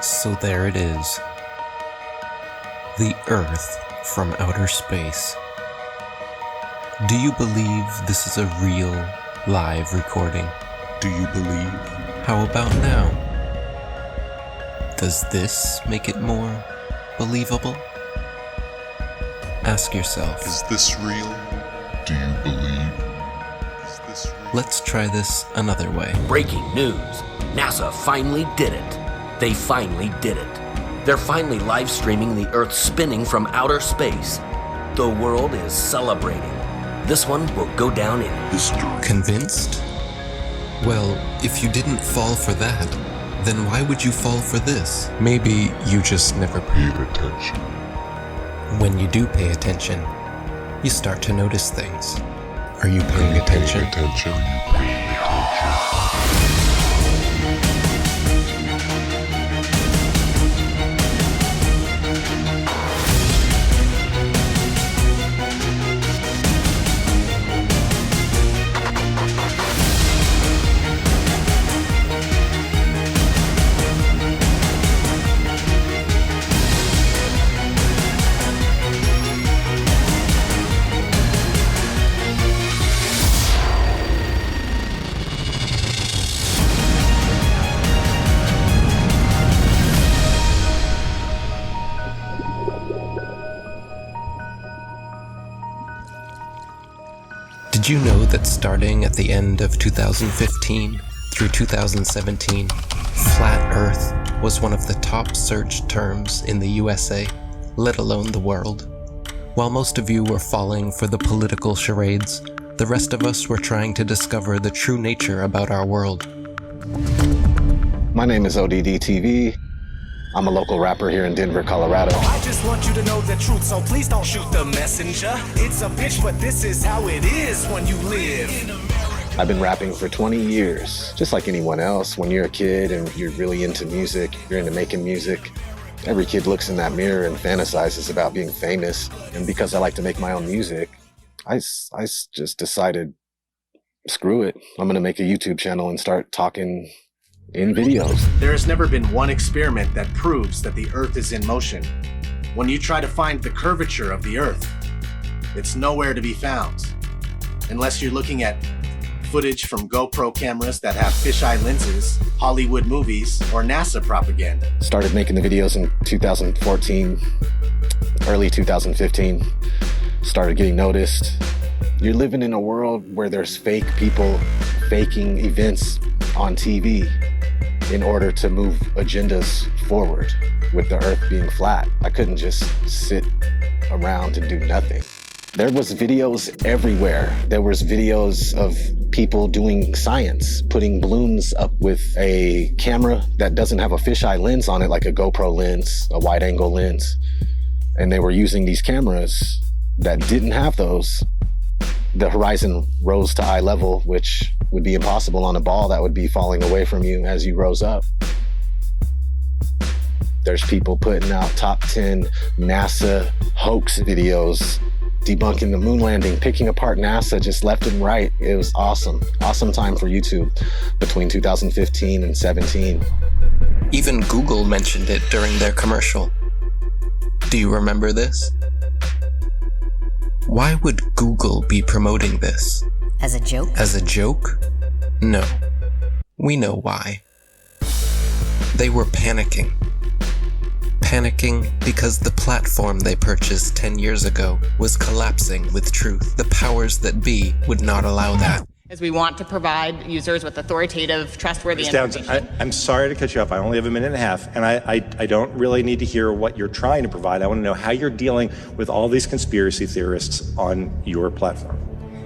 So there it is. The Earth from outer space. Do you believe this is a real, live recording? Do you believe? How about now? Does this make it more believable? Ask yourself. Is this real? Do you believe? Is this real? Let's try this another way. Breaking news. NASA finally did it. They finally did it. They're finally live streaming the Earth spinning from outer space. The world is celebrating. This one will go down in history. Convinced? Well, if you didn't fall for that, then why would you fall for this? Maybe you just never Paid attention. When you do pay attention, you start to notice things. Are you paying attention? Paying attention. Are you paying attention? Did you know that starting at the end of 2015 through 2017, Flat Earth was one of the top searched terms in the USA, let alone the world? While most of you were falling for the political charades, the rest of us were trying to discover the true nature about our world. My name is ODD TV. I'm a local rapper here in Denver, Colorado. I just want you to know the truth, so please don't shoot the messenger. It's a bitch, but this is how it is when you live. I've been rapping for 20 years, just like anyone else. When you're a kid and you're really into music, you're into making music, every kid looks in that mirror and fantasizes about being famous. And because I like to make my own music, I just decided, screw it. I'm gonna make a YouTube channel and start talking in videos. There has never been one experiment that proves that the Earth is in motion. When you try to find the curvature of the Earth, it's nowhere to be found. Unless you're looking at footage from GoPro cameras that have fisheye lenses, Hollywood movies, or NASA propaganda. Started making the videos in 2014, early 2015. Started getting noticed. You're living in a world where there's fake people faking events on TV in order to move agendas forward. With the Earth being flat, I couldn't just sit around and do nothing. There was videos everywhere. There was videos of people doing science, putting balloons up with a camera that doesn't have a fisheye lens on it, like a GoPro lens, a wide angle lens. And they were using these cameras that didn't have those. The horizon rose to eye level, which would be impossible on a ball that would be falling away from you as you rose up. There's people putting out top 10 NASA hoax videos, debunking the moon landing, picking apart NASA just left and right. It was awesome. Awesome time for YouTube between 2015 and 17. Even Google mentioned it during their commercial. Do you remember this? Why would Google be promoting this? As a joke? As a joke? No. We know why. They were panicking. Panicking because the platform they purchased 10 years ago was collapsing with truth. The powers that be would not allow that. As we want to provide users with authoritative, trustworthy information. I'm sorry to cut you off. I only have a minute and a half, and I don't really need to hear what you're trying to provide. I want to know how you're dealing with all these conspiracy theorists on your platform.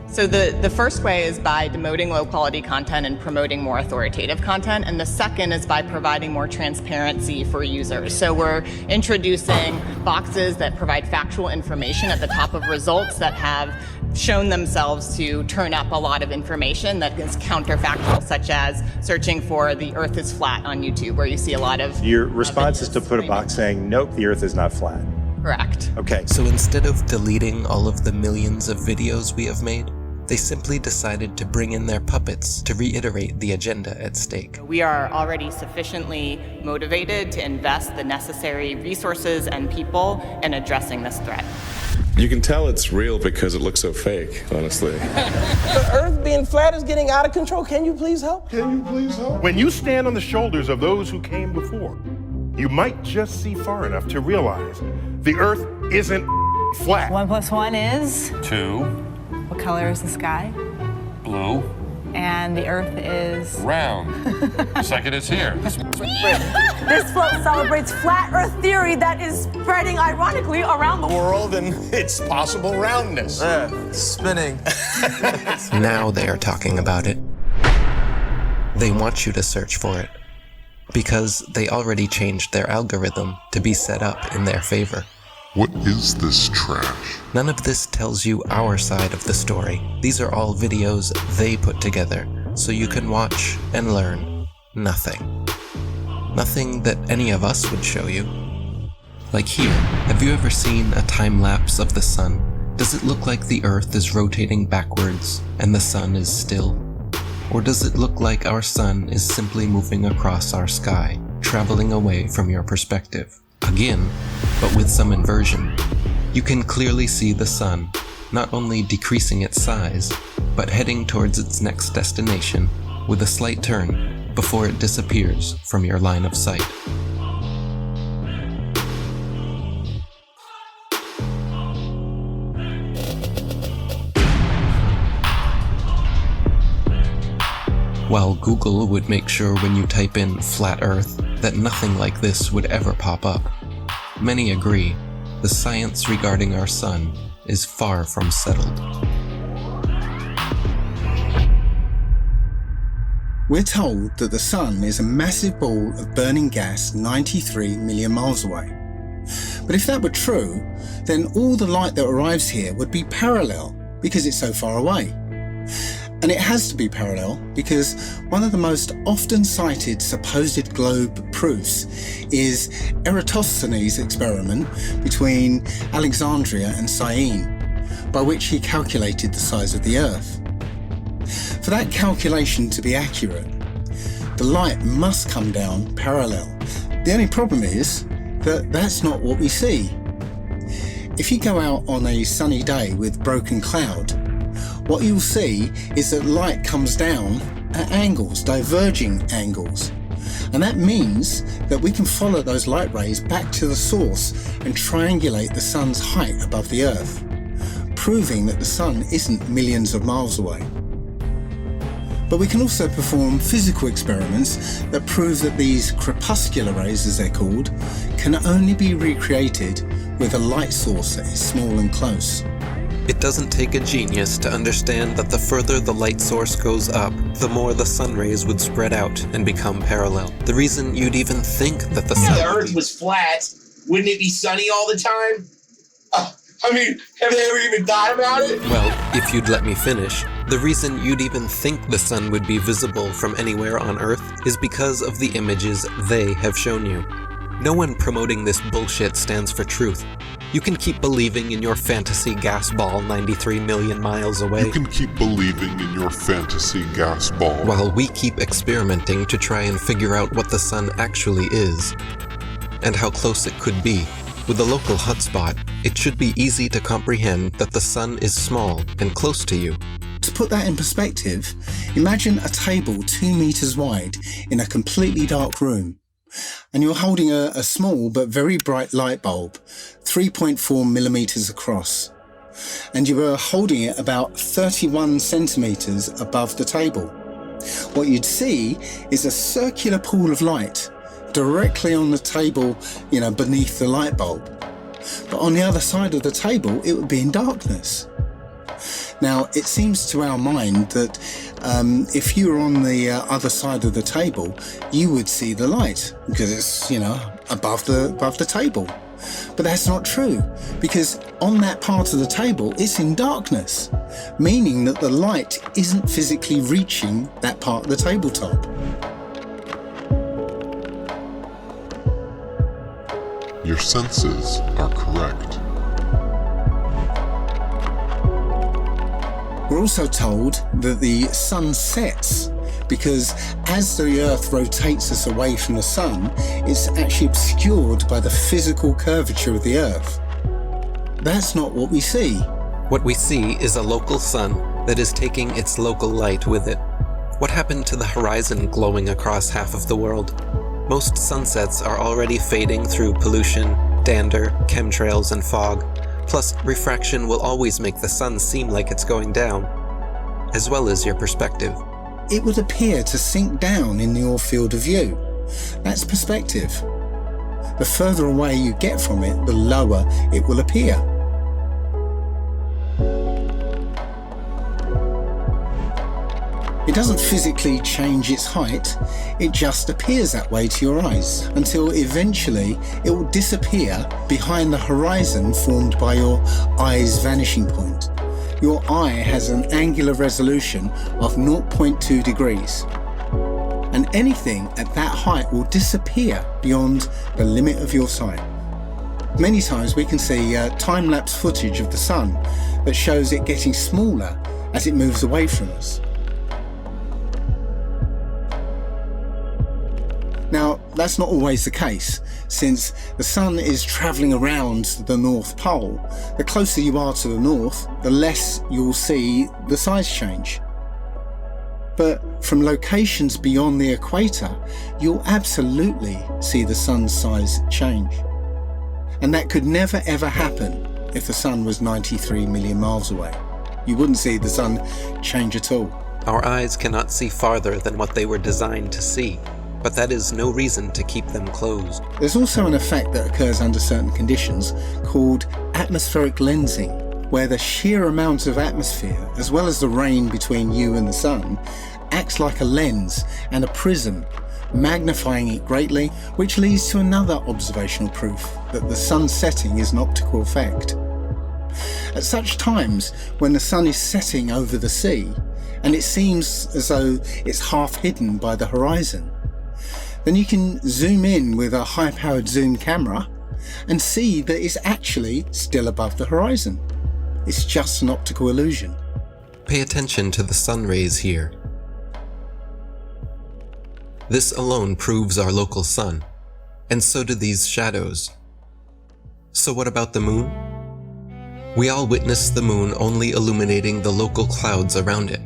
So the first way is by demoting low-quality content and promoting more authoritative content, and the second is by providing more transparency for users. So we're introducing boxes that provide factual information at the top of results that have shown themselves to turn up a lot of information that is counterfactual, such as searching for the Earth is flat on YouTube, where you see a lot of... Your response is to put a box saying, nope, the Earth is not flat. Correct. Okay. So instead of deleting all of the millions of videos we have made, They simply decided to bring in their puppets to reiterate the agenda at stake. We are already sufficiently motivated to invest the necessary resources and people in addressing this threat. You can tell it's real because it looks so fake, honestly. The Earth being flat is getting out of control. Can you please help? When you stand on the shoulders of those who came before, you might just see far enough to realize the Earth isn't flat. 1 + 1 is? 2. What color is the sky? Blue. And the Earth is? Round. Just like it is here. This float celebrates flat Earth theory that is spreading ironically around the World and its possible roundness. Spinning. Now they are talking about it. They want you to search for it, because they already changed their algorithm to be set up in their favor. What is this trash? None of this tells you our side of the story. These are all videos they put together, so you can watch and learn nothing. Nothing that any of us would show you. Like here, have you ever seen a time lapse of the sun? Does it look like the Earth is rotating backwards and the sun is still? Or does it look like our sun is simply moving across our sky, traveling away from your perspective? Again, but with some inversion. You can clearly see the sun, not only decreasing its size, but heading towards its next destination with a slight turn before it disappears from your line of sight. While Google would make sure when you type in flat Earth that nothing like this would ever pop up, many agree the science regarding our sun is far from settled. We're told that the sun is a massive ball of burning gas 93 million miles away. But if that were true, then all the light that arrives here would be parallel because it's so far away. And it has to be parallel because one of the most often cited supposed globe proofs is Eratosthenes' experiment between Alexandria and Syene, by which he calculated the size of the Earth. For that calculation to be accurate, the light must come down parallel. The only problem is that that's not what we see. If you go out on a sunny day with broken cloud, what you'll see is that light comes down at angles, diverging angles. And that means that we can follow those light rays back to the source and triangulate the sun's height above the Earth, proving that the sun isn't millions of miles away. But we can also perform physical experiments that prove that these crepuscular rays, as they're called, can only be recreated with a light source that is small and close. It doesn't take a genius to understand that the further the light source goes up, the more the sun rays would spread out and become parallel. The reason you'd even think that the sun... If the Earth was flat, wouldn't it be sunny all the time? I mean, have they ever even thought about it? Well, if you'd let me finish, the reason you'd even think the sun would be visible from anywhere on Earth is because of the images they have shown you. No one promoting this bullshit stands for truth. You can keep believing in your fantasy gas ball 93 million miles away. You can keep believing in your fantasy gas ball. While we keep experimenting to try and figure out what the sun actually is, and how close it could be. With a local hotspot, it should be easy to comprehend that the sun is small and close to you. To put that in perspective, imagine a table 2 meters wide in a completely dark room. And you're holding a small but very bright light bulb, 3.4 millimeters across. And you are holding it about 31 centimeters above the table. What you'd see is a circular pool of light directly on the table, beneath the light bulb. But on the other side of the table, it would be in darkness. Now, it seems to our mind that if you were on the other side of the table, you would see the light because it's, above the table. But that's not true, because on that part of the table, it's in darkness, meaning that the light isn't physically reaching that part of the tabletop. Your senses are correct. We're also told that the sun sets because as the Earth rotates us away from the sun, it's actually obscured by the physical curvature of the Earth. That's not what we see. What we see is a local sun that is taking its local light with it. What happened to the horizon glowing across half of the world? Most sunsets are already fading through pollution, dander, chemtrails, and fog. Plus, refraction will always make the sun seem like it's going down, as well as your perspective. It would appear to sink down in your field of view. That's perspective. The further away you get from it, the lower it will appear. It doesn't physically change its height, it just appears that way to your eyes, until eventually it will disappear behind the horizon formed by your eye's vanishing point. Your eye has an angular resolution of 0.2 degrees, and anything at that height will disappear beyond the limit of your sight. Many times we can see time-lapse footage of the sun that shows it getting smaller as it moves away from us. Now, that's not always the case, since the sun is travelling around the North Pole. The closer you are to the north, the less you'll see the size change. But from locations beyond the equator, you'll absolutely see the sun's size change. And that could never ever happen if the sun was 93 million miles away. You wouldn't see the sun change at all. Our eyes cannot see farther than what they were designed to see, but that is no reason to keep them closed. There's also an effect that occurs under certain conditions called atmospheric lensing, where the sheer amount of atmosphere, as well as the rain between you and the sun, acts like a lens and a prism, magnifying it greatly, which leads to another observational proof that the sun setting is an optical effect. At such times, when the sun is setting over the sea, and it seems as though it's half hidden by the horizon, then you can zoom in with a high-powered zoom camera and see that it's actually still above the horizon. It's just an optical illusion. Pay attention to the sun rays here. This alone proves our local sun, and so do these shadows. So what about the moon? We all witness the moon only illuminating the local clouds around it.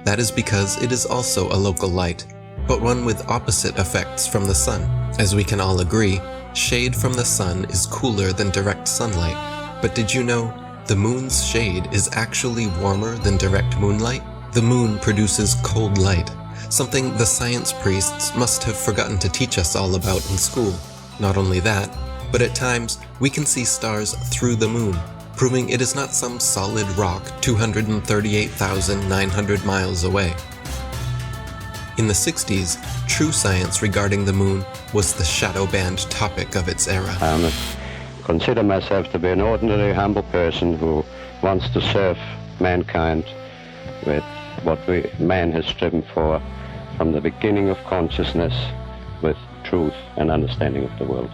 That is because it is also a local light, but one with opposite effects from the sun. As we can all agree, shade from the sun is cooler than direct sunlight. But did you know the moon's shade is actually warmer than direct moonlight? The moon produces cold light, something the science priests must have forgotten to teach us all about in school. Not only that, but at times we can see stars through the moon, proving it is not some solid rock 238,900 miles away. In the 60s, true science regarding the moon was the shadow band topic of its era. I consider myself to be an ordinary, humble person who wants to serve mankind with what man has striven for from the beginning of consciousness, with truth and understanding of the world.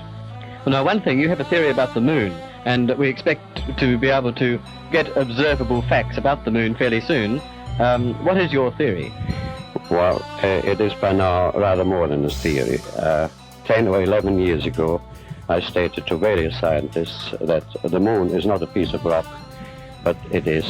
Well, now, one thing, you have a theory about the moon, and we expect to be able to get observable facts about the moon fairly soon. What is your theory? Well, it is by now rather more than a theory. 10 or 11 years ago, I stated to various scientists that the moon is not a piece of rock, but it is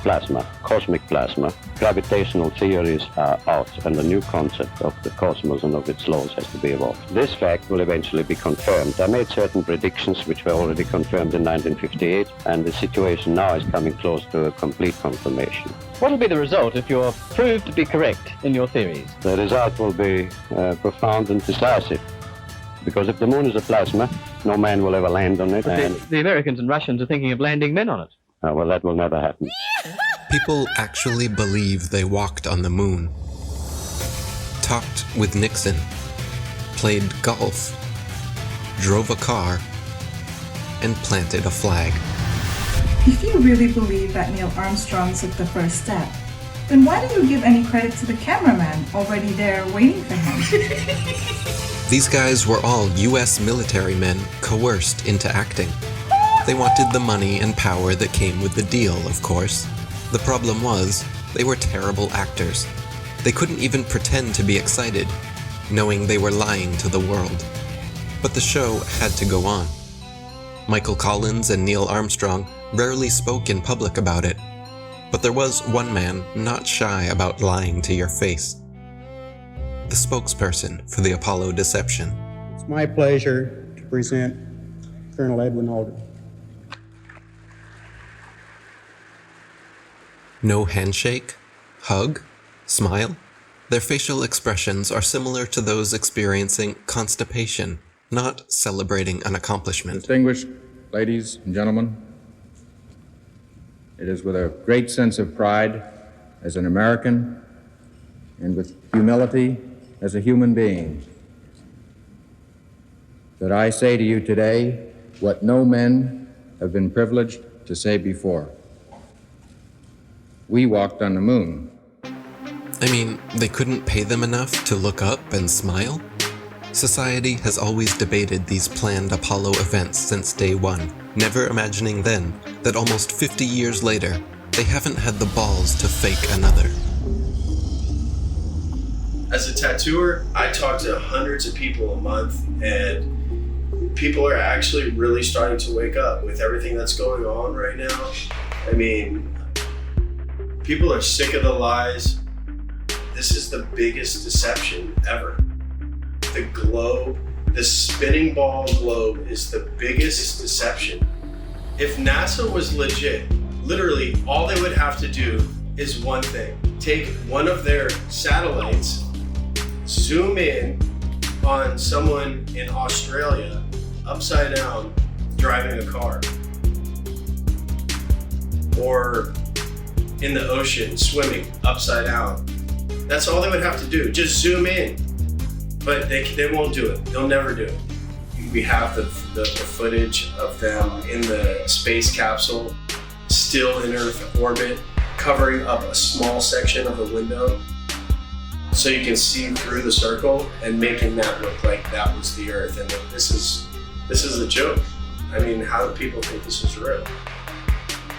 plasma, cosmic plasma. Gravitational theories are out, and a new concept of the cosmos and of its laws has to be evolved. This fact will eventually be confirmed. I made certain predictions which were already confirmed in 1958, and the situation now is coming close to a complete confirmation. What will be the result if you're proved to be correct in your theories? The result will be profound and decisive. Because if the moon is a plasma, no man will ever land on it. And the Americans and Russians are thinking of landing men on it. Well, that will never happen. People actually believe they walked on the moon, talked with Nixon, played golf, drove a car, and planted a flag. If you really believe that Neil Armstrong took the first step, then why do you give any credit to the cameraman already there waiting for him? These guys were all US military men coerced into acting. They wanted the money and power that came with the deal, of course. The problem was, they were terrible actors. They couldn't even pretend to be excited, knowing they were lying to the world. But the show had to go on. Michael Collins and Neil Armstrong rarely spoke in public about it, but there was one man not shy about lying to your face. The spokesperson for the Apollo deception. It's my pleasure to present Colonel Edwin Aldrin. No handshake, hug, smile. Their facial expressions are similar to those experiencing constipation, not celebrating an accomplishment. Distinguished ladies and gentlemen, it is with a great sense of pride as an American and with humility as a human being that I say to you today what no men have been privileged to say before. We walked on the moon. I mean, they couldn't pay them enough to look up and smile? Society has always debated these planned Apollo events since day one, never imagining then that almost 50 years later, they haven't had the balls to fake another. As a tattooer, I talk to hundreds of people a month, and people are actually really starting to wake up with everything that's going on right now. I mean, people are sick of the lies. This is the biggest deception ever. The globe, the spinning ball globe, is the biggest deception. If NASA was legit, literally all they would have to do is one thing. Take one of their satellites, zoom in on someone in Australia, upside down, driving a car. Or in the ocean, swimming, upside down. That's all they would have to do, just zoom in. But they won't do it. They'll never do it. We have the footage of them in the space capsule, still in Earth orbit, covering up a small section of the window so you can see through the circle and making that look like that was the Earth. And this is a joke. I mean, how do people think this is real?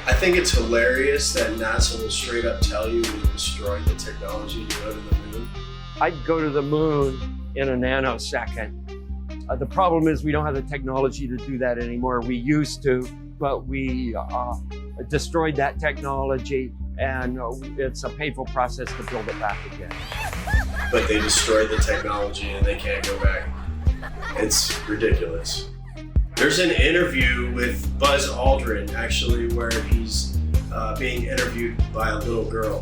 I think it's hilarious that NASA will straight up tell you we destroyed the technology to go to the moon. I'd go to the moon in a nanosecond. The problem is we don't have the technology to do that anymore. We used to, but we destroyed that technology, and it's a painful process to build it back again. But they destroyed the technology and they can't go back. It's ridiculous. There's an interview with Buzz Aldrin, actually, where he's being interviewed by a little girl.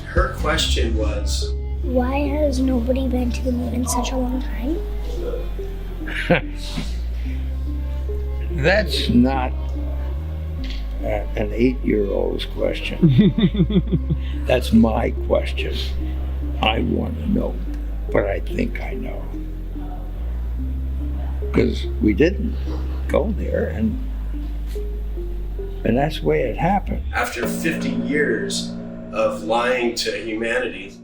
Her question was, why has nobody been to the moon in such a long time? That's not an 8-year-old's question. That's my question. I want to know, but I think I know. Because we didn't go there, and that's the way it happened. After 50 years of lying to humanity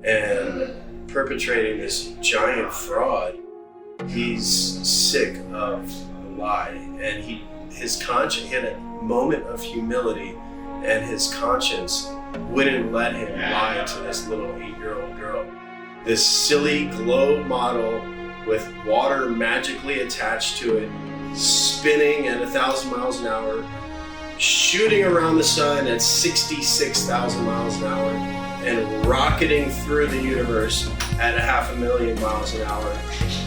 and perpetrating this giant fraud, he's sick of the lie, and he had a moment of humility, and his conscience wouldn't let him lie to this little 8-year-old girl. This silly globe model with water magically attached to it, spinning at 1,000 miles an hour, shooting around the sun at 66,000 miles an hour, and rocketing through the universe at 500,000 miles an hour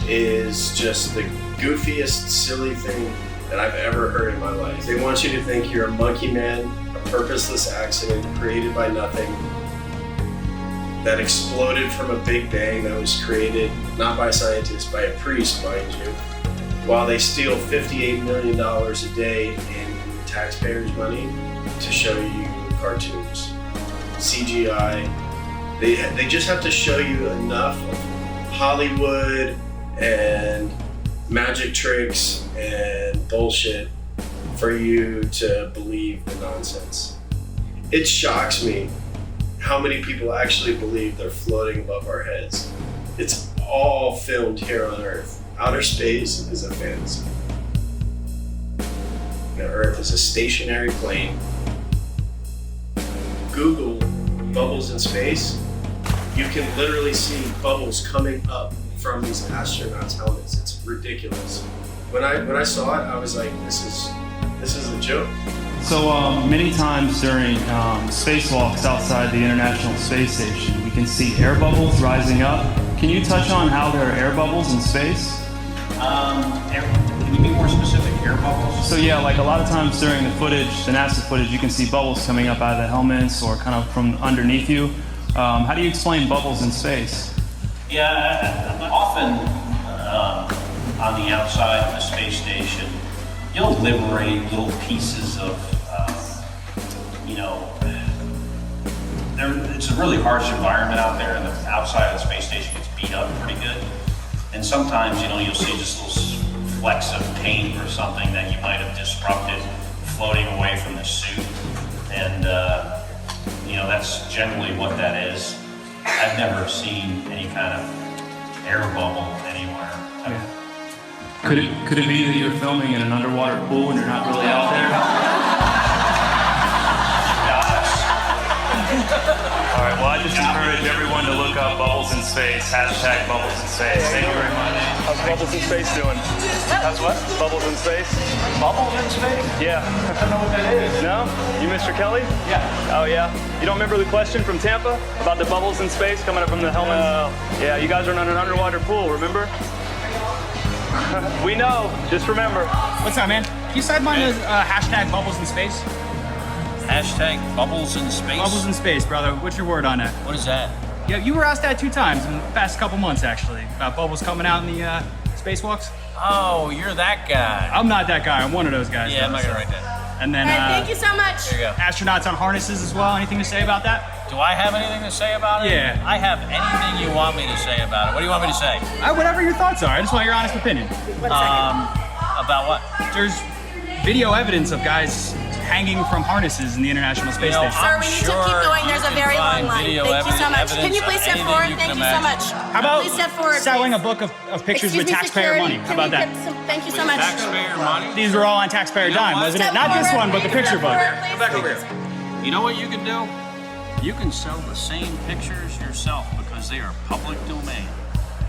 is just the goofiest, silly thing that I've ever heard in my life. They want you to think you're a monkey man, a purposeless accident created by nothing, that exploded from a big bang that was created not by scientists, by a priest, mind you, while they steal $58 million a day in taxpayers' money to show you cartoons. CGI. They just have to show you enough of Hollywood and magic tricks and bullshit for you to believe the nonsense. It shocks me how many people actually believe they're floating above our heads. It's all filmed here on Earth. Outer space is a fantasy. The Earth is a stationary plane Google bubbles in space, you can literally see bubbles coming up from these astronauts' helmets. It's ridiculous. When I saw it, I was like, this is a joke. So many times during spacewalks outside the International Space Station, we can see air bubbles rising up. Can you touch on how there are air bubbles in space? Can you be more specific? Air bubbles? So yeah, like a lot of times during the footage, the NASA footage, you can see bubbles coming up out of the helmets or kind of from underneath you. How do you explain bubbles in space? Yeah, often on the outside of the space station, you'll liberate little pieces of, it's a really harsh environment out there, and the outside of the space station gets beat up pretty good. And sometimes, you'll see just little flecks of paint or something that you might have disrupted floating away from the suit. And, that's generally what that is. I've never seen any kind of air bubble anywhere. Could it be that you're filming in an underwater pool and you're not really out there? All right, well, I just encourage everyone to look up Bubbles in Space, hashtag Bubbles in Space. Thank you very much. How's Bubbles in Space doing? How's what? Bubbles in Space? Bubbles in space? Yeah. I don't know what that is. No? You Mr. Kelly? Yeah. Oh, yeah? You don't remember the question from Tampa about the bubbles in space coming up from the helmets? Yeah, you guys are in an underwater pool, remember? We know. Just remember. What's up, man? Can you sideline the hashtag Bubbles in Space? Hashtag Bubbles in Space? Bubbles in Space, brother. What's your word on that? What is that? Yeah, you were asked that 2 times in the past couple months, actually, about bubbles coming out in the spacewalks. Oh, you're that guy. I'm not that guy. I'm one of those guys. Yeah, I'm not gonna write that. And then, thank you so much. There you go. Astronauts on harnesses as well. Anything to say about that? Do I have anything to say about it? Yeah. I have anything you want me to say about it. What do you want me to say? Whatever your thoughts are. I just want your honest opinion. About what? There's video evidence of guys hanging from harnesses in the International Space Station. Sir, we need to keep going. There's a very long line. Thank you so much. Can you please step forward? Thank you so much. How about please step forward, selling a book of pictures with taxpayer money? How about that? Thank you so much. Taxpayer money? These were all on taxpayer dime, wasn't it? Not this one, but the picture book. Come back over here. You know what you can do? You can sell the same pictures yourself because they are public domain.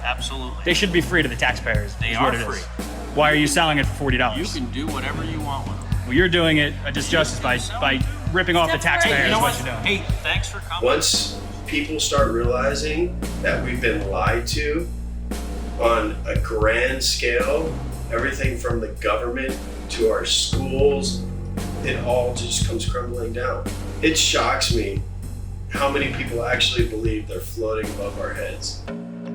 Absolutely. They should be free to the taxpayers. They are free. Why are you selling it for $40? You can do whatever you want with them. Well, you're doing it a disjustice by ripping off the taxpayers. You know what you're doing. Hey, thanks for coming. Once people start realizing that we've been lied to on a grand scale, everything from the government to our schools, it all just comes crumbling down. It shocks me how many people actually believe they're floating above our heads.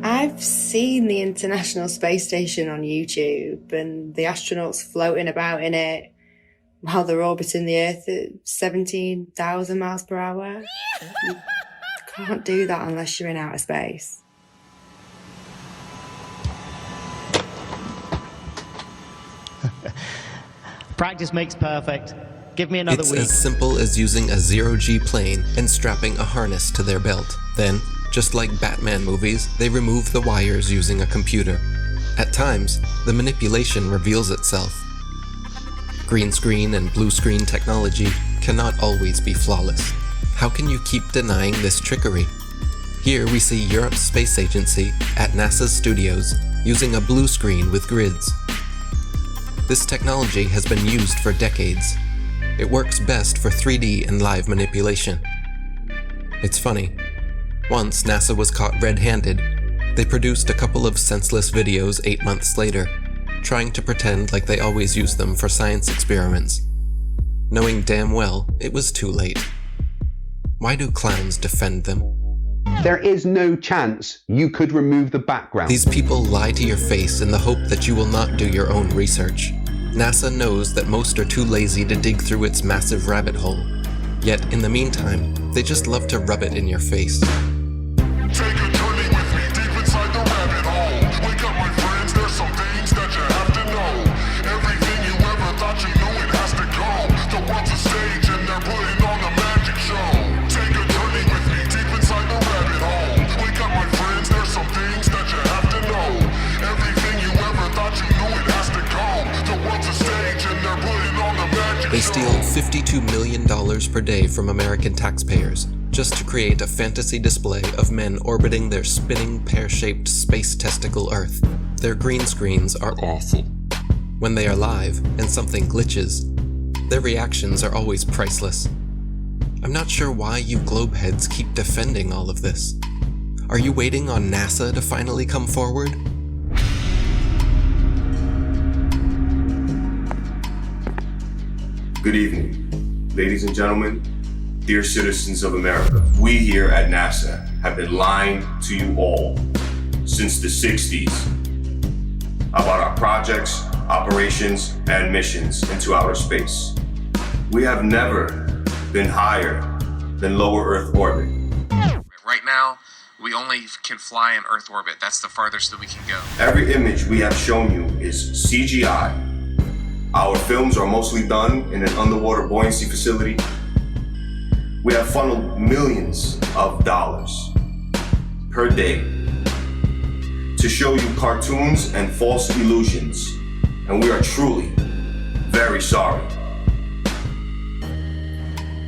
I've seen the International Space Station on YouTube and the astronauts floating about in it while they're orbiting the Earth at 17,000 miles per hour. You can't do that unless you're in outer space. Practice makes perfect. Give me another It's week. as simple as using a zero-G plane and strapping a harness to their belt. Then, just like Batman movies, they remove the wires using a computer. At times, the manipulation reveals itself. Green screen and blue screen technology cannot always be flawless. How can you keep denying this trickery? Here we see Europe's space agency at NASA's studios using a blue screen with grids. This technology has been used for decades. It works best for 3D and live manipulation. It's funny. Once NASA was caught red-handed, they produced a couple of senseless videos 8 months later, trying to pretend like they always use them for science experiments, knowing damn well it was too late. Why do clowns defend them? There is no chance you could remove the background. These people lie to your face in the hope that you will not do your own research. NASA knows that most are too lazy to dig through its massive rabbit hole. Yet, in the meantime, they just love to rub it in your face. Take a journey with me deep inside the rabbit hole. Wake up, my friends, there's some things that you have to know. Everything you ever thought you knew, it has to go. The world's a stage and they're putting on the magic show. Take a journey with me deep inside the rabbit hole. Wake up, my friends, there's some things that you have to know. Everything you ever thought you knew, it has to go. The world's a stage and they're putting on the magic show. They steal $52 million $100 per day from American taxpayers just to create a fantasy display of men orbiting their spinning pear-shaped space testicle Earth. Their green screens are awful. When they are live and something glitches, their reactions are always priceless. I'm not sure why you globeheads keep defending all of this. Are you waiting on NASA to finally come forward? Good evening, ladies and gentlemen, dear citizens of America. We here at NASA have been lying to you all since the 60s about our projects, operations, and missions into outer space. We have never been higher than lower Earth orbit. Right now, we only can fly in Earth orbit. That's the farthest that we can go. Every image we have shown you is CGI. Our films are mostly done in an underwater buoyancy facility. We have funneled millions of dollars per day to show you cartoons and false illusions, and we are truly very sorry.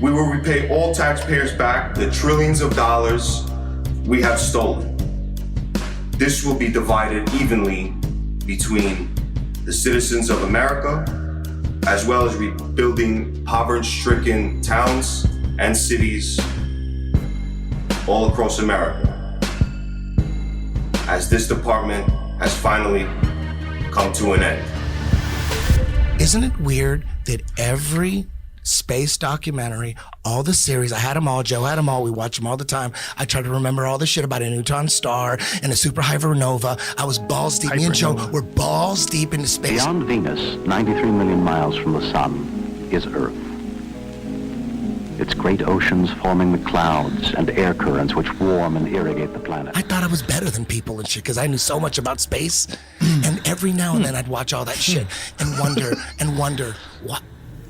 We will repay all taxpayers back the trillions of dollars we have stolen. This will be divided evenly between the citizens of America, as well as rebuilding poverty-stricken towns and cities all across America, as this department has finally come to an end. Isn't it weird that every space documentary, all the series, I had them all, Joe had them all, we watch them all the time. I try to remember all the shit about a neutron star and a super hypernova. I was balls deep, me and Joe were balls deep into space. Beyond Venus, 93 million miles from the sun, is Earth. Its great oceans forming the clouds and air currents which warm and irrigate the planet. I thought I was better than people and shit because I knew so much about space. And every now and then I'd watch all that shit and wonder, what?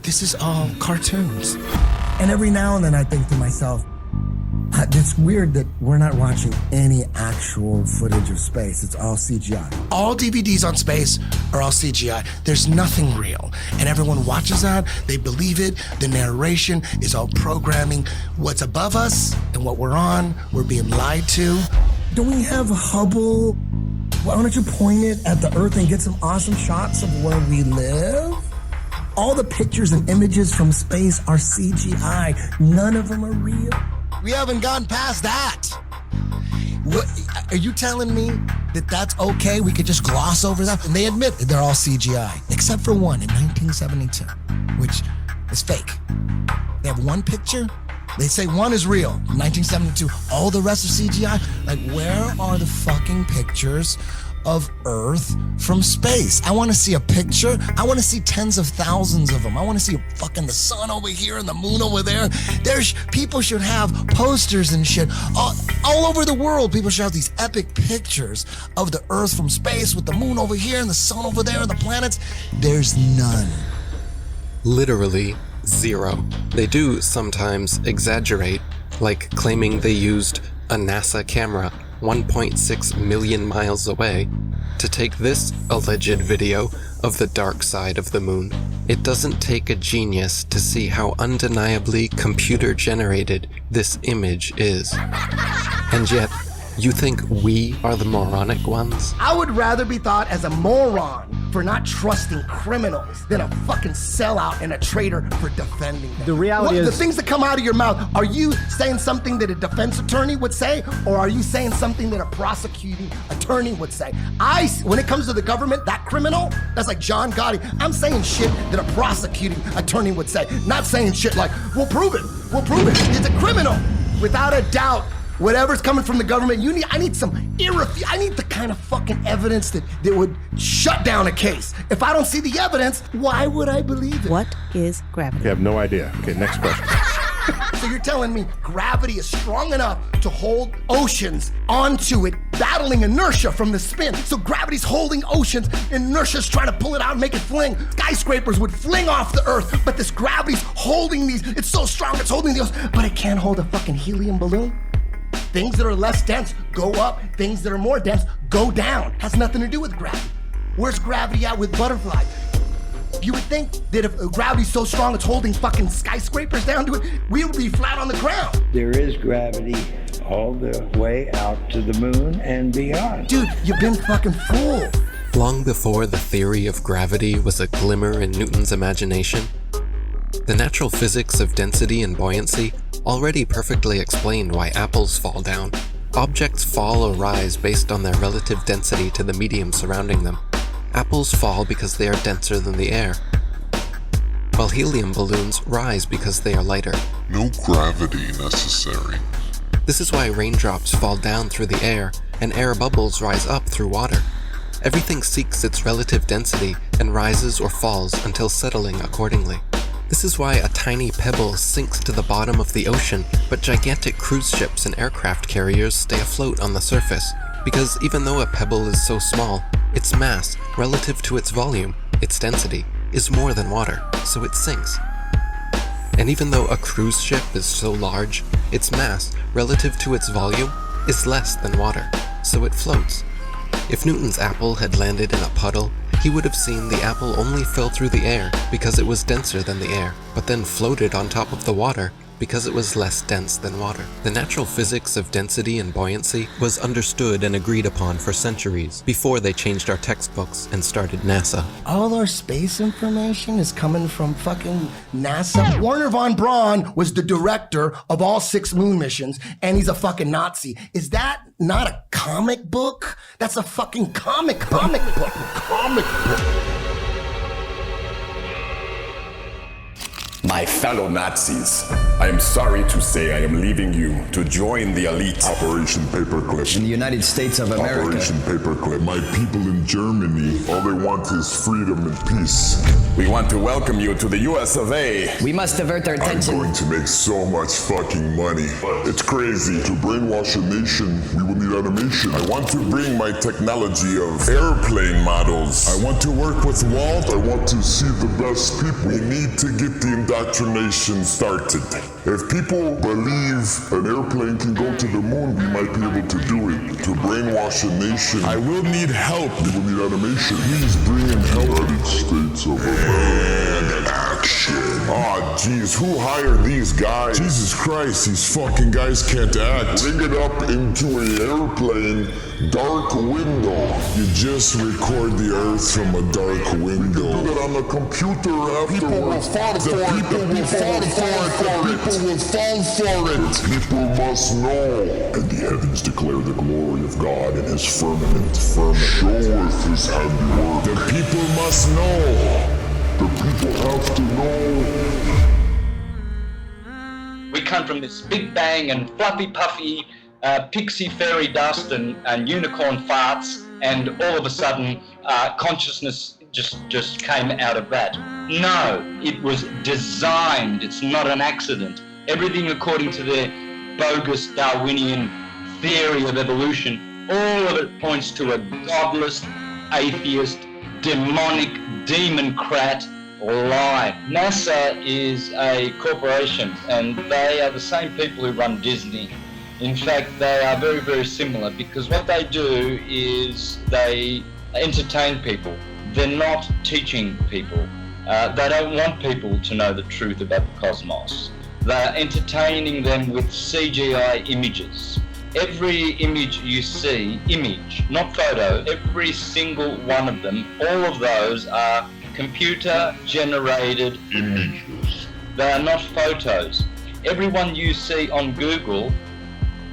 This is all cartoons. And every now and then I think to myself, it's weird that we're not watching any actual footage of space. It's all CGI. All DVDs on space are all CGI. There's nothing real. And everyone watches that, they believe it, the narration is all programming. What's above us and what we're on, we're being lied to. Don't we have Hubble? Why don't you point it at the Earth and get some awesome shots of where we live? All the pictures and images from space are CGI. None of them are real. We haven't gone past that. What, are you telling me that that's okay? We could just gloss over that? And they admit that they're all CGI, except for one in 1972, which is fake. They have one picture. They say one is real, 1972. All the rest are CGI. Like, where are the fucking pictures of Earth from space? I want to see a picture. I want to see tens of thousands of them. I want to see fucking the sun over here and the moon over there. People should have posters and shit all over the world. People should have these epic pictures of the Earth from space with the moon over here and the sun over there and the planets. There's none. Literally zero. They do sometimes exaggerate, like claiming they used a NASA camera 1.6 million miles away to take this alleged video of the dark side of the moon. It doesn't take a genius to see how undeniably computer-generated this image is. And yet, you think we are the moronic ones? I would rather be thought as a moron for not trusting criminals than a fucking sellout and a traitor for defending them. The reality is... The things that come out of your mouth, are you saying something that a defense attorney would say, or are you saying something that a prosecuting attorney would say? When it comes to the government, that criminal, that's like John Gotti, I'm saying shit that a prosecuting attorney would say, not saying shit like, we'll prove it, it's a criminal. Without a doubt, whatever's coming from the government, I need the kind of fucking evidence that would shut down a case. If I don't see the evidence, why would I believe it? What is gravity? You have no idea. Okay, next question. So you're telling me gravity is strong enough to hold oceans onto it, battling inertia from the spin. So gravity's holding oceans, inertia's trying to pull it out and make it fling. Skyscrapers would fling off the Earth, but this gravity's holding these. It's so strong, it's holding the ocean, but it can't hold a fucking helium balloon. Things that are less dense go up, things that are more dense go down. Has nothing to do with gravity. Where's gravity at with butterflies? You would think that if gravity's so strong it's holding fucking skyscrapers down to it, we would be flat on the ground. There is gravity all the way out to the moon and beyond. Dude, you've been fucking fooled. Long before the theory of gravity was a glimmer in Newton's imagination, the natural physics of density and buoyancy already perfectly explained why apples fall down. Objects fall or rise based on their relative density to the medium surrounding them. Apples fall because they are denser than the air, while helium balloons rise because they are lighter. No gravity necessary. This is why raindrops fall down through the air and air bubbles rise up through water. Everything seeks its relative density and rises or falls until settling accordingly. This is why a tiny pebble sinks to the bottom of the ocean, but gigantic cruise ships and aircraft carriers stay afloat on the surface. Because even though a pebble is so small, its mass, relative to its volume, its density, is more than water, so it sinks. And even though a cruise ship is so large, its mass, relative to its volume, is less than water, so it floats. If Newton's apple had landed in a puddle, he would have seen the apple only fell through the air because it was denser than the air, but then floated on top of the water because it was less dense than water. The natural physics of density and buoyancy was understood and agreed upon for centuries before they changed our textbooks and started NASA. All our space information is coming from fucking NASA. Wernher von Braun was the director of all 6 moon missions, and he's a fucking Nazi. Is that not a comic book? That's a fucking comic book. My fellow Nazis, I am sorry to say I am leaving you to join the elite. Operation Paperclip. In the United States of America. Operation Paperclip. My people in Germany, all they want is freedom and peace. We want to welcome you to the US of A. We must divert their attention. I'm going to make so much fucking money. It's crazy. To brainwash a nation, we will need animation. I want to bring my technology of airplane models. I want to work with Walt. I want to see the best people. We need to get the indoctrination started. If people believe an airplane can go to the moon, we might be able to do it. To brainwash a nation, I will need help. We will need animation. Please bring in help. United States of America. And action. Oh, jeez, who hired these guys? Jesus Christ, these fucking guys can't act. Bring it up into an airplane, dark window. You just record the Earth from a dark window. We can do that on the computer afterwards. People will fall for it. People will fall for it. People must know. And the heavens declare the glory of God in his firmament. Showeth his handiwork. The people must know. The people have to know. We come from this big bang and fluffy puffy pixie fairy dust and unicorn farts, and all of a sudden consciousness just came out of that. No, it was designed. It's not an accident. Everything according to their bogus Darwinian theory of evolution, all of it points to a godless, atheist, demonic, demon-crat lie. NASA is a corporation, and they are the same people who run Disney. In fact, they are very, very similar, because what they do is they entertain people. They're not teaching people. They don't want people to know the truth about the cosmos. They're entertaining them with CGI images. Every image you see, image, not photo, every single one of them, all of those are computer-generated images. They are not photos. Everyone you see on Google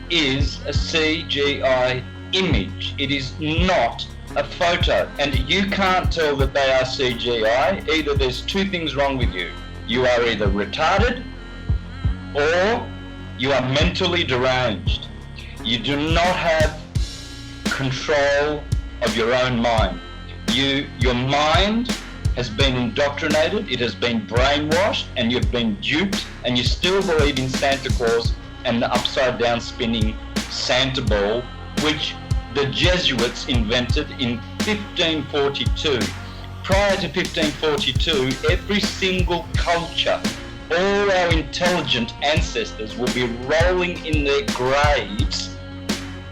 is a CGI image. It is not a photo. And you can't tell that they are CGI. Either there's 2 things wrong with you. You are either retarded or you are mentally deranged. You do not have control of your own mind. Your mind has been indoctrinated, it has been brainwashed, and you've been duped, and you still believe in Santa Claus and the upside down spinning Santa ball, which the Jesuits invented in 1542. Prior to 1542, every single culture, all our intelligent ancestors will be rolling in their graves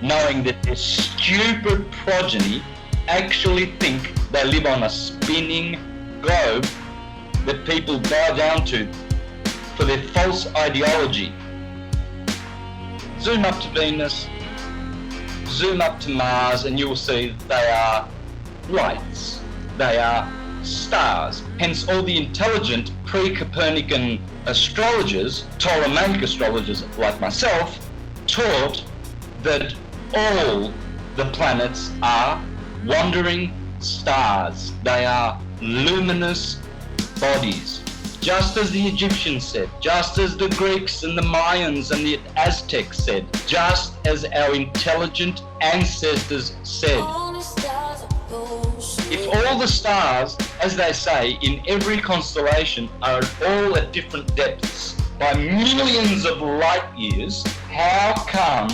knowing that their stupid progeny actually think they live on a spinning globe that people bow down to for their false ideology. Zoom up to Venus, zoom up to Mars, and you will see that they are lights. They are stars. Hence all the intelligent pre-Copernican astrologers, Ptolemaic astrologers like myself, taught that all the planets are wandering stars. They are luminous bodies. Just as the Egyptians said, just as the Greeks and the Mayans and the Aztecs said, just as our intelligent ancestors said. If all the stars, as they say, in every constellation are all at different depths by millions of light years, how come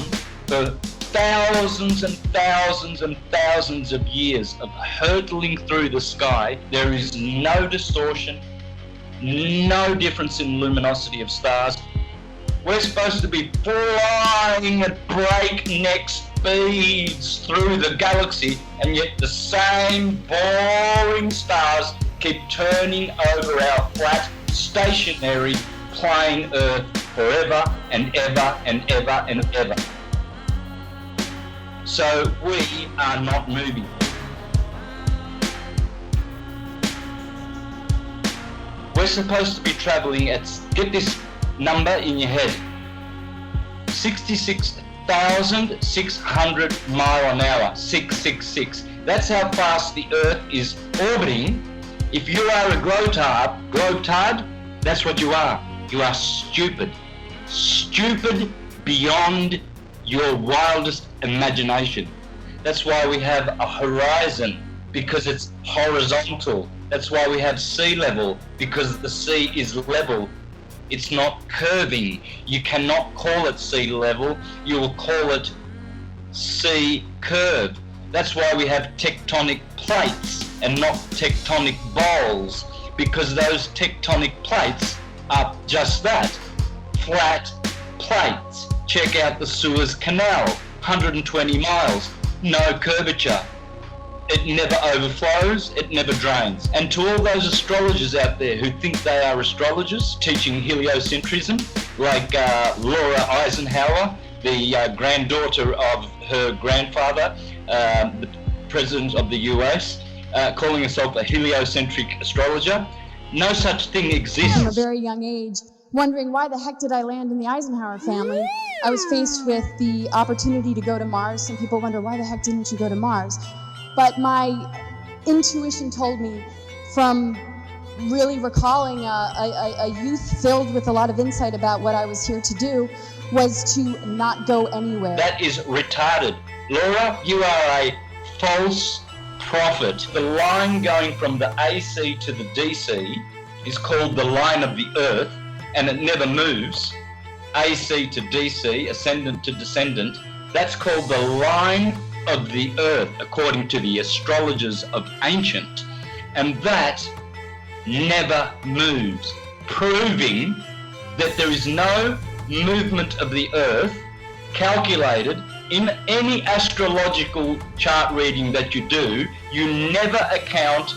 for thousands and thousands and thousands of years of hurtling through the sky, there is no distortion, no difference in luminosity of stars? We're supposed to be flying at breakneck speeds through the galaxy, and yet the same boring stars keep turning over our flat, stationary, plain Earth forever and ever and ever and ever. So we are not moving. We're supposed to be traveling at, get this number in your head, 66,600 mile an hour, 666. That's how fast the Earth is orbiting. If you are a grotard, that's what you are. You are stupid. Stupid beyond your wildest imagination. That's why we have a horizon, because it's horizontal. That's why we have sea level, because the sea is level. It's not curving. You cannot call it sea level. You will call it sea curve. That's why we have tectonic plates and not tectonic bowls, because those tectonic plates are just that, flat plates. Check out the Suez Canal, 120 miles, no curvature. It never overflows, it never drains. And to all those astrologers out there who think they are astrologers, teaching heliocentrism, like Laura Eisenhower, the granddaughter of her grandfather, the president of the US, calling herself a heliocentric astrologer, no such thing exists. From a very young age, wondering why the heck did I land in the Eisenhower family. I was faced with the opportunity to go to Mars. Some people wonder, why the heck didn't you go to Mars? But my intuition told me, from really recalling a youth filled with a lot of insight about what I was here to do, was to not go anywhere. That is retarded. Laura, you are a false prophet. The line going from the AC to the DC is called the line of the Earth, and it never moves. AC to DC, ascendant to descendant, that's called the line of the Earth, according to the astrologers of ancient, and that never moves, proving that there is no movement of the Earth calculated in any astrological chart reading that you do. You never account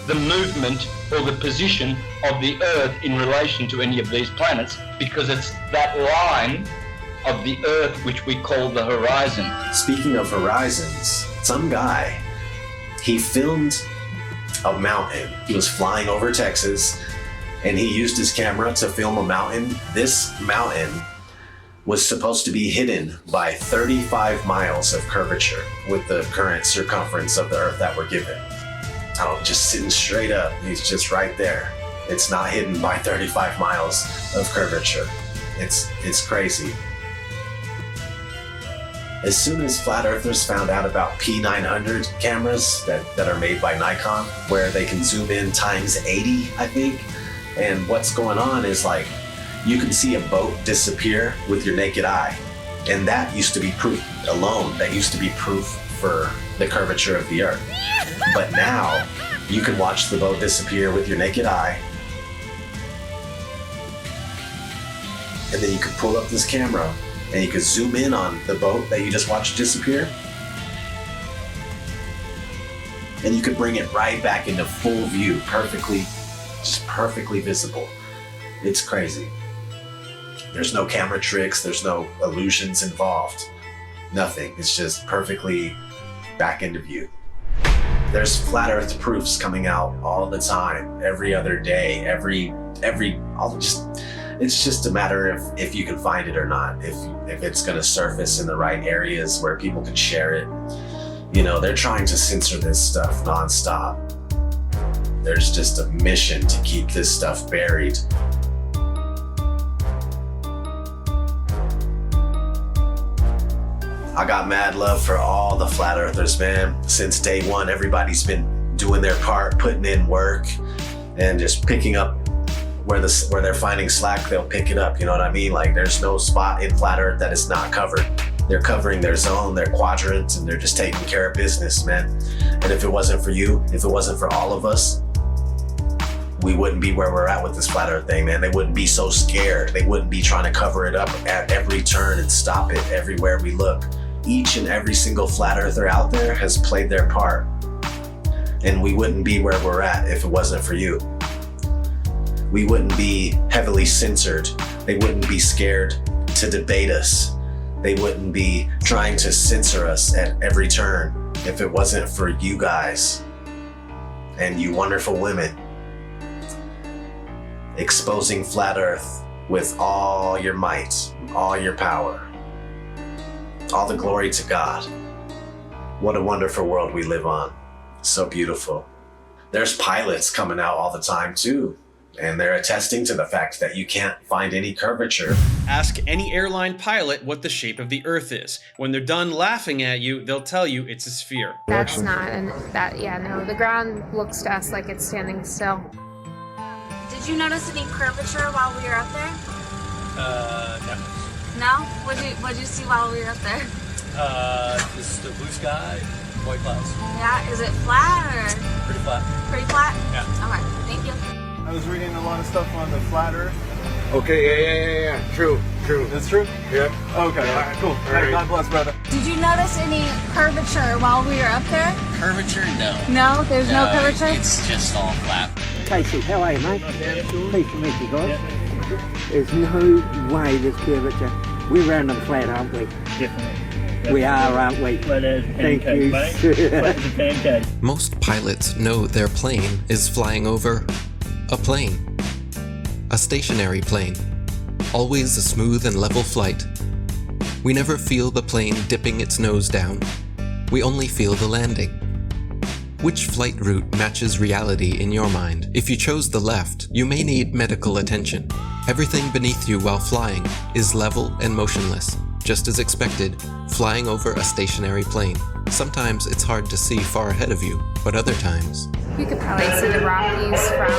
the movement or the position of the Earth in relation to any of these planets, because it's that line of the Earth which we call the horizon. Speaking of horizons, some guy, he filmed a mountain. He was flying over Texas, and he used his camera to film a mountain. This mountain was supposed to be hidden by 35 miles of curvature with the current circumference of the Earth that we're given. Oh, just sitting straight up. He's just right there. It's not hidden by 35 miles of curvature. It's crazy. As soon as flat earthers found out about P900 cameras that are made by Nikon, where they can zoom in times 80, I think, and what's going on is, like, you can see a boat disappear with your naked eye, and that used to be proof alone. That used to be proof for the curvature of the Earth. But now you can watch the boat disappear with your naked eye, and then you can pull up this camera and you can zoom in on the boat that you just watched disappear, and you could bring it right back into full view, perfectly perfectly visible. It's crazy. There's no camera tricks, there's no illusions involved. Nothing. It's just perfectly back into view. There's flat earth proofs coming out all the time, every other day, it's just a matter of if you can find it or not, if it's gonna surface in the right areas where people can share it. You know, they're trying to censor this stuff nonstop. There's just a mission to keep this stuff buried. I got mad love for all the flat earthers, man. Since day one, everybody's been doing their part, putting in work, and just picking up where they're finding slack, they'll pick it up, you know what I mean? Like, there's no spot in flat earth that is not covered. They're covering their zone, their quadrant, and they're just taking care of business, man. And if it wasn't for you, if it wasn't for all of us, we wouldn't be where we're at with this flat earth thing, man. They wouldn't be so scared. They wouldn't be trying to cover it up at every turn and stop it everywhere we look. Each and every single flat earther out there has played their part. And we wouldn't be where we're at if it wasn't for you. We wouldn't be heavily censored. They wouldn't be scared to debate us. They wouldn't be trying to censor us at every turn if it wasn't for you guys and you wonderful women exposing flat earth with all your might, all your power. All the glory to God. What a wonderful world we live on. So beautiful. There's pilots coming out all the time too, and they're attesting to the fact that you can't find any curvature. Ask any airline pilot what the shape of the Earth is. When they're done laughing at you, they'll tell you it's a sphere. That's not, and no, the ground looks to us like it's standing still. Did you notice any curvature while we were up there? No. No? What'd you see while we were up there? Just the blue sky, white clouds. Yeah, is it flat or? Pretty flat. Pretty flat? Yeah. Okay, thank you. I was reading a lot of stuff on the flat earth. Okay, yeah. True. That's true? Yeah. Okay, all right, cool. All right. God bless, brother. Did you notice any curvature while we were up there? Curvature? No. No? There's no curvature? It's just all flat. Casey, how are you, mate? Pleased to meet you guys. There's no way there's curvature. We're random flat, aren't we? Definitely. We are, aren't we? Thank you. Most pilots know their plane is flying over a plane. A stationary plane. Always a smooth and level flight. We never feel the plane dipping its nose down. We only feel the landing. Which flight route matches reality in your mind? If you chose the left, you may need medical attention. Everything beneath you while flying is level and motionless, just as expected, flying over a stationary plane. Sometimes it's hard to see far ahead of you, but other times... You could probably see the Rockies from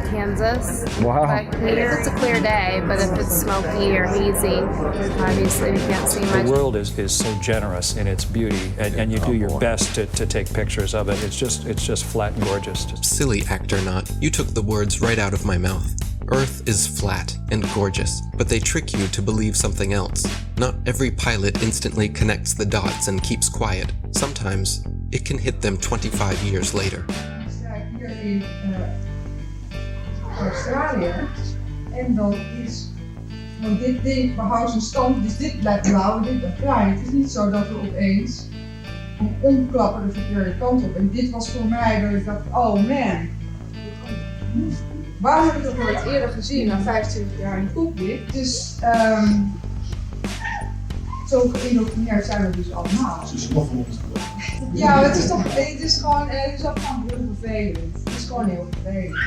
Kansas. Wow. But if it's a clear day, but if it's smoky or hazy, obviously we can't see much. The world is so generous in its beauty, and you do your best to take pictures of it. It's just flat and gorgeous. Silly actor not, you took the words right out of my mouth. Earth is flat and gorgeous, but they trick you to believe something else. Not every pilot instantly connects the dots and keeps quiet. Sometimes it can hit them 25 years later. Australië. En dat is, want dit ding behoudt zijn stand, dus dit blijft blauw, dit blijft klein. Het is niet zo dat we opeens omklappen de verkeerde kant op. En dit was voor mij dat ik dacht, oh man, waar heb ik dat nooit eerder gezien na 25 jaar in de cockpit? Dus zo geïndoctrineerd zijn we dus allemaal. Ja, het is gewoon heel vervelend. Het is gewoon heel vervelend.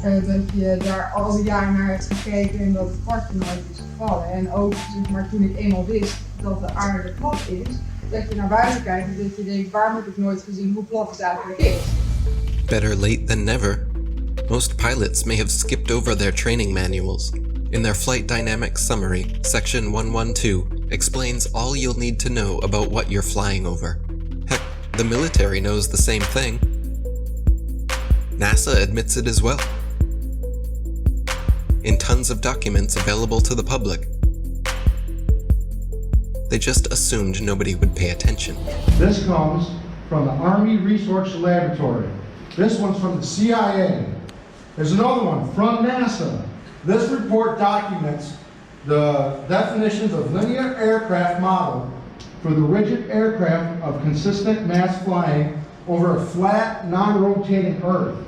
Dat je daar al die jaren naar hebt gekeken en dat het kwartje nooit is gevallen. En ook zeg maar, toen ik eenmaal wist dat de aarde plat is, dat je naar buiten kijkt en dat je denkt, waarom heb ik nooit gezien hoe plat het eigenlijk is? Better late than never. Most pilots may have skipped over their training manuals. In their Flight Dynamics Summary, Section 112 explains all you'll need to know about what you're flying over. Heck, the military knows the same thing. NASA admits it as well. In tons of documents available to the public. They just assumed nobody would pay attention. This comes from the Army Research Laboratory. This one's from the CIA. There's another one from NASA. This report documents the definitions of linear aircraft model for the rigid aircraft of consistent mass flying over a flat, non-rotating Earth.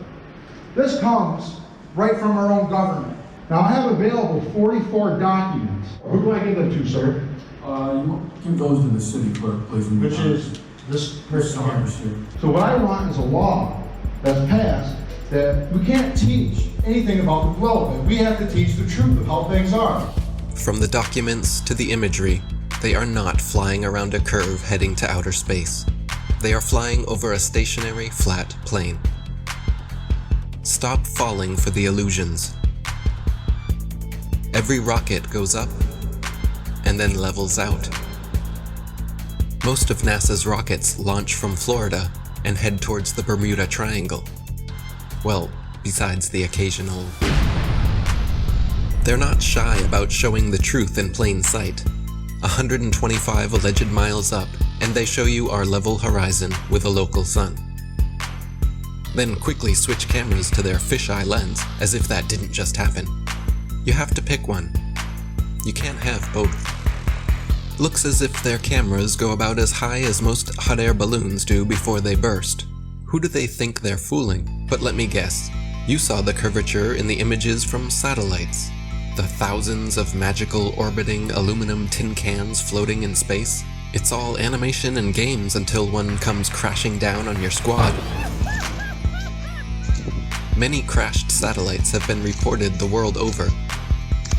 This comes right from our own government. Now I have available 44 documents. Who do I give them to, sir? You give those to the city clerk, please. Which is this person here. here. So what I want is a law that's passed that we can't teach anything about the globe. We have to teach the truth of how things are. From the documents to the imagery, they are not flying around a curve heading to outer space. They are flying over a stationary, flat plane. Stop falling for the illusions. Every rocket goes up and then levels out. Most of NASA's rockets launch from Florida and head towards the Bermuda Triangle. Well, besides the occasional. They're not shy about showing the truth in plain sight. 125 alleged miles up, and they show you our level horizon with a local sun. Then quickly switch cameras to their fisheye lens, as if that didn't just happen. You have to pick one. You can't have both. Looks as if their cameras go about as high as most hot air balloons do before they burst. Who do they think they're fooling? But let me guess. You saw the curvature in the images from satellites. The thousands of magical orbiting aluminum tin cans floating in space. It's all animation and games until one comes crashing down on your squad. Many crashed satellites have been reported the world over.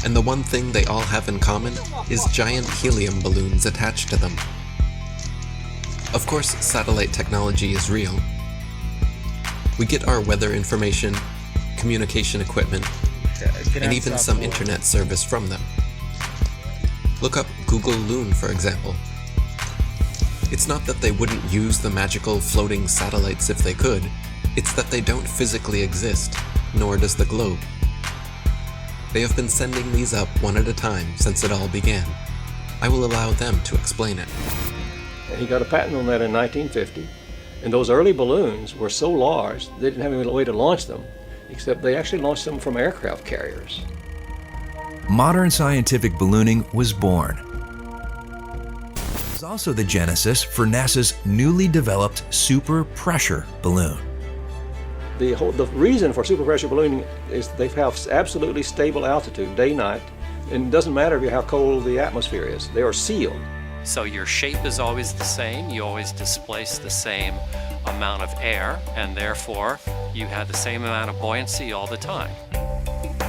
And the one thing they all have in common is giant helium balloons attached to them. Of course, satellite technology is real. We get our weather information, communication equipment, and even some internet service from them. Look up Google Loon, for example. It's not that they wouldn't use the magical floating satellites if they could, it's that they don't physically exist, nor does the globe. They have been sending these up one at a time since it all began. I will allow them to explain it. And he got a patent on that in 1950. And those early balloons were so large, they didn't have any way to launch them, except they actually launched them from aircraft carriers. Modern scientific ballooning was born. It was also the genesis for NASA's newly developed super pressure balloon. The reason for superpressure ballooning is they have absolutely stable altitude, day, night, and it doesn't matter how cold the atmosphere is. They are sealed. So your shape is always the same, you always displace the same amount of air, and therefore you have the same amount of buoyancy all the time.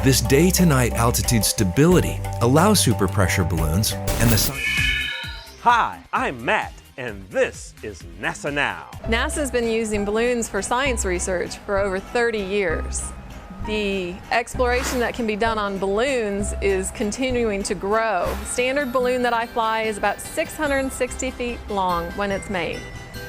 This day-to-night altitude stability allows superpressure balloons and the sun. Hi, I'm Matt, and this is NASA Now. NASA's been using balloons for science research for over 30 years. The exploration that can be done on balloons is continuing to grow. The standard balloon that I fly is about 660 feet long when it's made.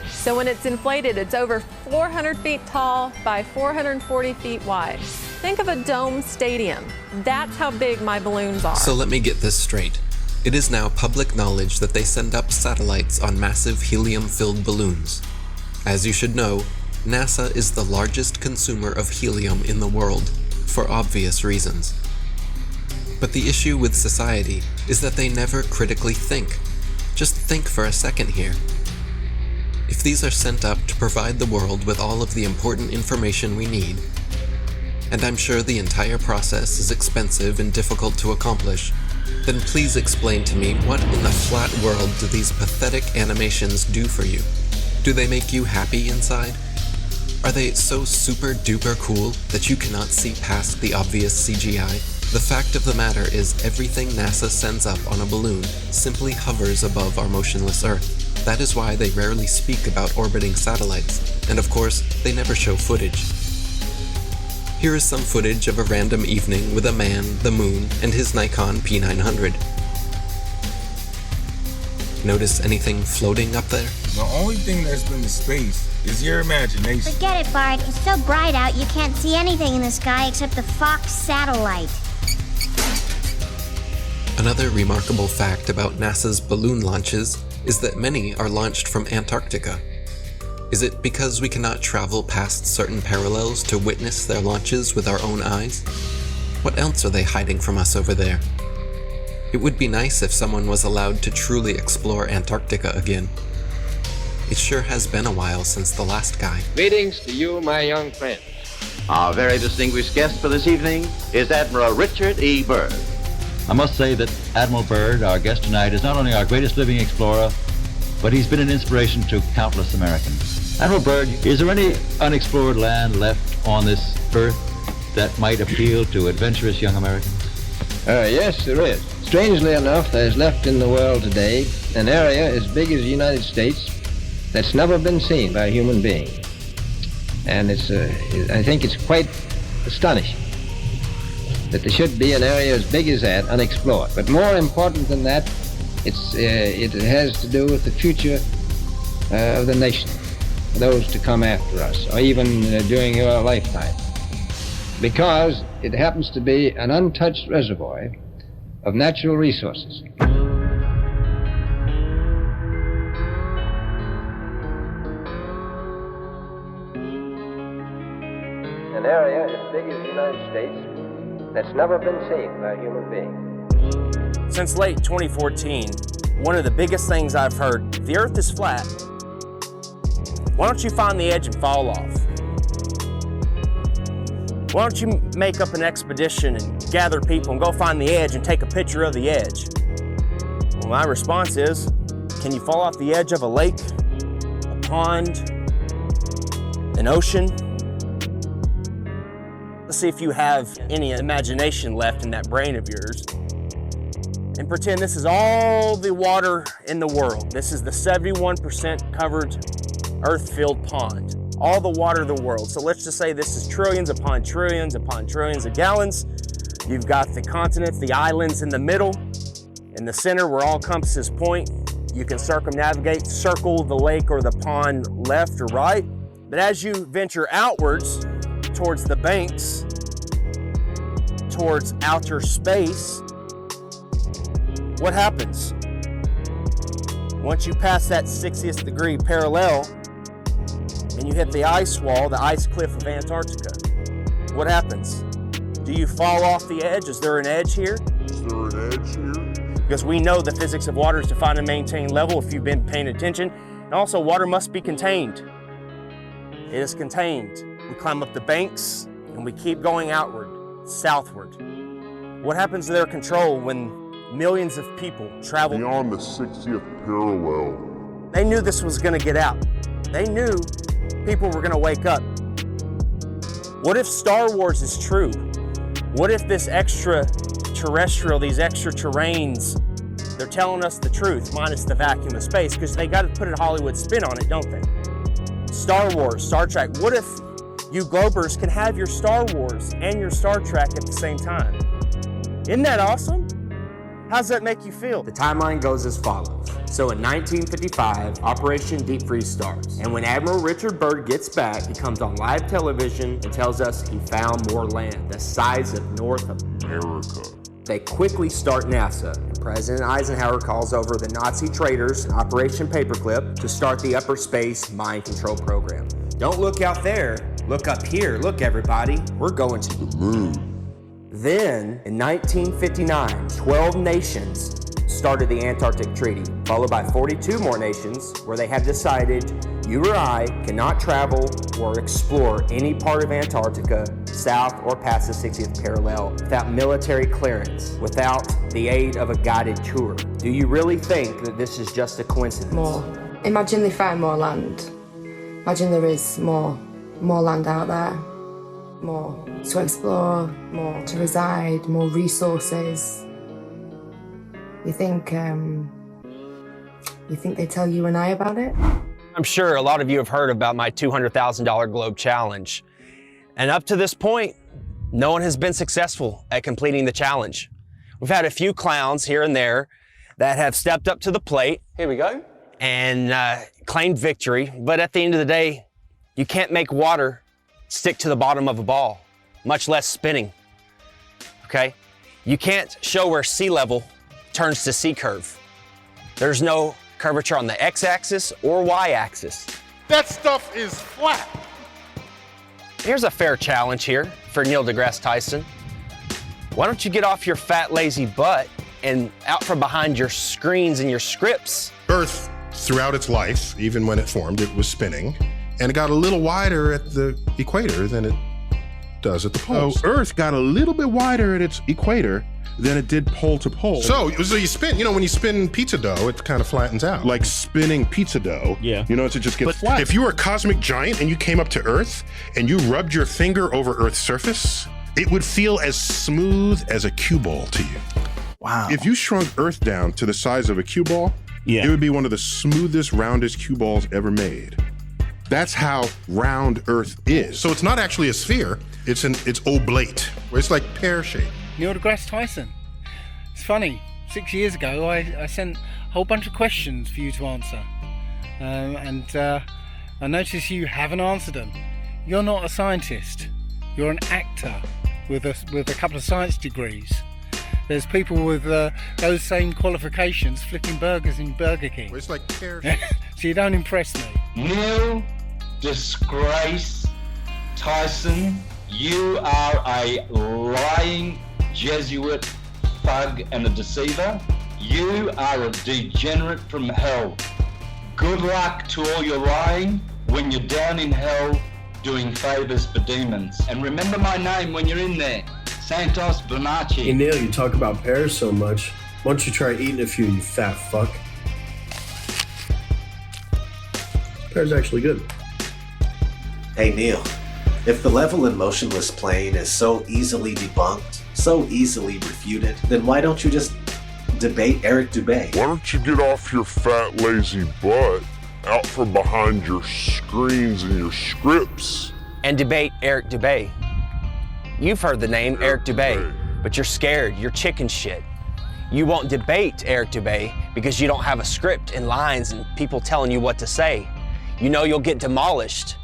So when it's inflated, it's over 400 feet tall by 440 feet wide. Think of a dome stadium. That's how big my balloons are. So let me get this straight. It is now public knowledge that they send up satellites on massive helium-filled balloons. As you should know, NASA is the largest consumer of helium in the world, for obvious reasons. But the issue with society is that they never critically think. Just think for a second here. If these are sent up to provide the world with all of the important information we need, and I'm sure the entire process is expensive and difficult to accomplish, then please explain to me what in the flat world do these pathetic animations do for you? Do they make you happy inside? Are they so super duper cool that you cannot see past the obvious CGI? The fact of the matter is everything NASA sends up on a balloon simply hovers above our motionless Earth. That is why they rarely speak about orbiting satellites, and of course, they never show footage. Here is some footage of a random evening with a man, the moon, and his Nikon P900. Notice anything floating up there? The only thing that's been to space is your imagination. Forget it, Bart. It's so bright out you can't see anything in the sky except the Fox satellite. Another remarkable fact about NASA's balloon launches is that many are launched from Antarctica. Is it because we cannot travel past certain parallels to witness their launches with our own eyes? What else are they hiding from us over there? It would be nice if someone was allowed to truly explore Antarctica again. It sure has been a while since the last guy. Greetings to you, my young friend. Our very distinguished guest for this evening is Admiral Richard E. Byrd. I must say that Admiral Byrd, our guest tonight, is not only our greatest living explorer, but he's been an inspiration to countless Americans. Admiral Byrd, is there any unexplored land left on this earth that might appeal to adventurous young Americans? Yes, there is. Strangely enough, there's left in the world today an area as big as the United States that's never been seen by a human being. And I think it's quite astonishing that there should be an area as big as that unexplored. But more important than that, it has to do with the future of the nation, those to come after us, or even during your lifetime. Because it happens to be an untouched reservoir of natural resources. An area as big as the United States that's never been seen by a human being. Since late 2014, one of the biggest things I've heard, the Earth is flat. Why don't you find the edge and fall off? Why don't you make up an expedition and gather people and go find the edge and take a picture of the edge? Well, my response is, can you fall off the edge of a lake, a pond, an ocean? Let's see if you have any imagination left in that brain of yours. And pretend this is all the water in the world. This is the 71% covered earth-filled pond. All the water of the world. So let's just say this is trillions upon trillions upon trillions of gallons. You've got the continents, the islands in the middle, in the center where all compasses point. You can circumnavigate, circle the lake or the pond left or right. But as you venture outwards towards the banks, towards outer space, what happens? Once you pass that 60th degree parallel, and you hit the ice wall, the ice cliff of Antarctica, what happens? Do you fall off the edge? Is there an edge here? Is there an edge here? Because we know the physics of water is to find and maintain level if you've been paying attention. And also, water must be contained. It is contained. We climb up the banks and we keep going outward, southward. What happens to their control when millions of people travel beyond the 60th parallel? They knew this was going to get out. They knew people were going to wake up. What if Star Wars is true? What if this extraterrestrial, these extra terrains, they're telling us the truth, minus the vacuum of space, because they got to put a Hollywood spin on it, don't they? Star Wars, Star Trek. What if you Globers can have your Star Wars and your Star Trek at the same time? Isn't that awesome? How does that make you feel? The timeline goes as follows. So in 1955, Operation Deep Freeze starts. And when Admiral Richard Byrd gets back, he comes on live television and tells us he found more land, the size of North America. They quickly start NASA, and President Eisenhower calls over the Nazi traitors in Operation Paperclip to start the upper space mind control program. Don't look out there, look up here. Look, everybody, we're going to the moon. Then, in 1959, 12 nations started the Antarctic Treaty, followed by 42 more nations where they have decided you or I cannot travel or explore any part of Antarctica south or past the 60th parallel without military clearance, without the aid of a guided tour. Do you really think that this is just a coincidence? More. Imagine they find more land. Imagine there is more land out there. More to explore, more to reside, more resources. You think they tell you and I about it? I'm sure a lot of you have heard about my $200,000 globe challenge. And up to this point, no one has been successful at completing the challenge. We've had a few clowns here and there that have stepped up to the plate. Here we go. And claimed victory. But at the end of the day, you can't make water stick to the bottom of a ball, much less spinning, okay? You can't show where sea level turns to sea curve. There's no curvature on the x-axis or y-axis. That stuff is flat. Here's a fair challenge here for Neil deGrasse Tyson. Why don't you get off your fat, lazy butt and out from behind your screens and your scripts? Earth, throughout its life, even when it formed, it was spinning, and it got a little wider at the equator than it does at the poles. So Earth got a little bit wider at its equator than it did pole to pole. So you spin, when you spin pizza dough, it kind of flattens out. Like spinning pizza dough, it just gets flat. If you were a cosmic giant and you came up to Earth and you rubbed your finger over Earth's surface, it would feel as smooth as a cue ball to you. Wow. If you shrunk Earth down to the size of a cue ball, it would be one of the smoothest, roundest cue balls ever made. That's how round Earth is. So it's not actually a sphere, it's oblate, where it's like pear-shaped. Neil deGrasse Tyson. It's funny, 6 years ago I sent a whole bunch of questions for you to answer. I notice you haven't answered them. You're not a scientist, you're an actor with a couple of science degrees. There's people with those same qualifications flipping burgers in Burger King. It's like pear. So you don't impress me. Neil deGrasse Tyson, you are a lying Jesuit thug and a deceiver. You are a degenerate from hell. Good luck to all your lying when you're down in hell doing favors for demons. And remember my name when you're in there. Santos Bonacci. Hey Neil, you talk about pears so much. Why don't you try eating a few, you fat fuck? Pear's actually good. Hey Neil, if the level in motionless plane is so easily debunked, so easily refuted, then why don't you just debate Eric Dubay? Why don't you get off your fat, lazy butt out from behind your screens and your scripts and debate Eric Dubay? You've heard the name Eric Dubay, but you're scared, you're chicken shit. You won't debate Eric Dubay because you don't have a script and lines and people telling you what to say. You know you'll get demolished.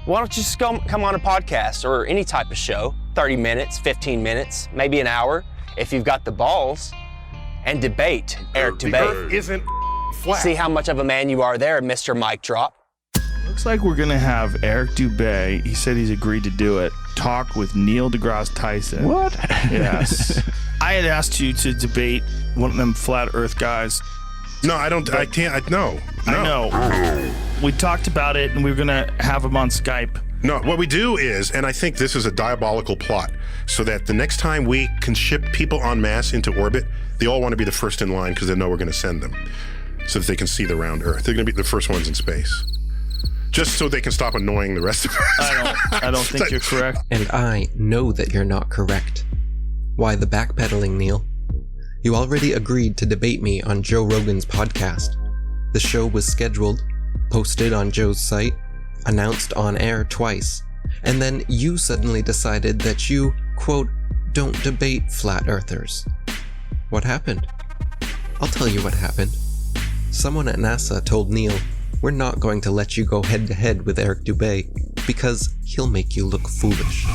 Why don't you just come on a podcast or any type of show, 30 minutes, 15 minutes, maybe an hour, if you've got the balls, and debate Eric Dubay. Earth isn't flat. See how much of a man you are there, Mr. Mic Drop. Looks like we're gonna have Eric Dubay, he said he's agreed to do it, talk with Neil deGrasse Tyson. What? Yes. I had asked you to debate one of them flat earth guys. No, I can't, no. I know. We talked about it and we were gonna have him on Skype. No, what we do is, and I think this is a diabolical plot, so that the next time we can ship people en masse into orbit, they all want to be the first in line because they know we're gonna send them, so that they can see the round Earth. They're gonna be the first ones in space. Just so they can stop annoying the rest of us. I don't think you're correct. And I know that you're not correct. Why the backpedaling, Neil? You already agreed to debate me on Joe Rogan's podcast. The show was scheduled, posted on Joe's site, announced on air twice, and then you suddenly decided that you, quote, don't debate flat earthers. What happened? I'll tell you what happened. Someone at NASA told Neil, we're not going to let you go head to head with Eric Dubay because he'll make you look foolish.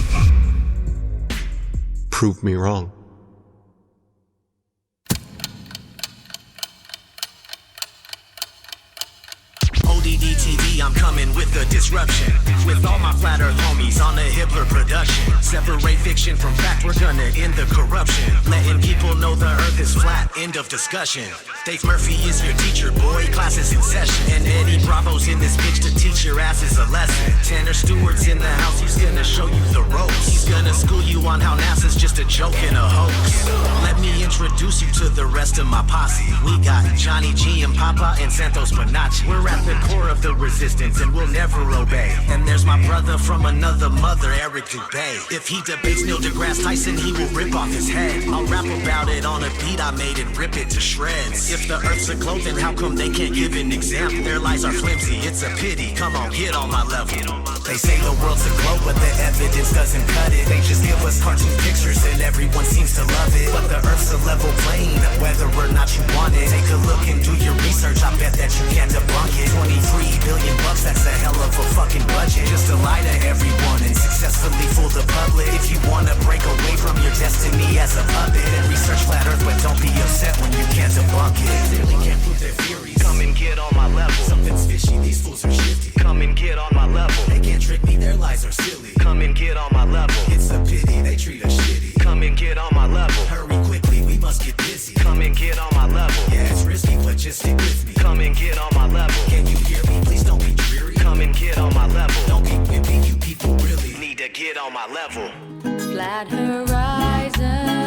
Prove me wrong. ODD-TV, I'm coming with a disruption. With all my flat earth homies on a Hitler production. Separate fiction from fact, we're gonna end the corruption. Letting people know the earth is flat, end of discussion. Dave Murphy is your teacher, boy, class is in session. And Eddie Bravo's in this bitch to teach your asses a lesson. Tanner Stewart's in the house, he's gonna show you the ropes. He's gonna school you on how NASA's just a joke and a hoax. Let me introduce you to the rest of my posse. We got Johnny G and Papa and Santos Bonacci. We're at the core of the resistance and we'll never obey. And there's my brother from another mother, Eric Dubay. If he debates Neil deGrasse Tyson, he will rip off his head. I'll rap about it on a beat I made and rip it to shreds. If the earth's a globe, then how come they can't give an example? Their lies are flimsy, it's a pity. Come on, get on my level. They say the world's a globe, but the evidence doesn't cut it. They just give us cartoon pictures and everyone seems to love it. But the earth's a level plane, whether or not you want it. Take a look and do your research, I bet that you can't debunk it. $23 billion, that's a hell of a fucking budget. Just to lie to everyone and successfully fool the public. If you wanna break away from your destiny as a puppet, then research flat earth, but don't be upset when you can't debunk it. Clearly can't prove their theories. Come and get on my level. Something's fishy, these fools are shifty. Come just stick with me. Come and get on my level. Can you hear me? Please don't be dreary. Come and get on my level. Don't be wimpy, you people really need to get on my level. Flat horizon.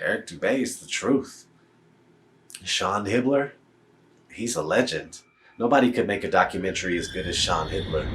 Eric Dubé is the truth. Sean Hibbler, he's a legend. Nobody could make a documentary as good as Sean Hibbler.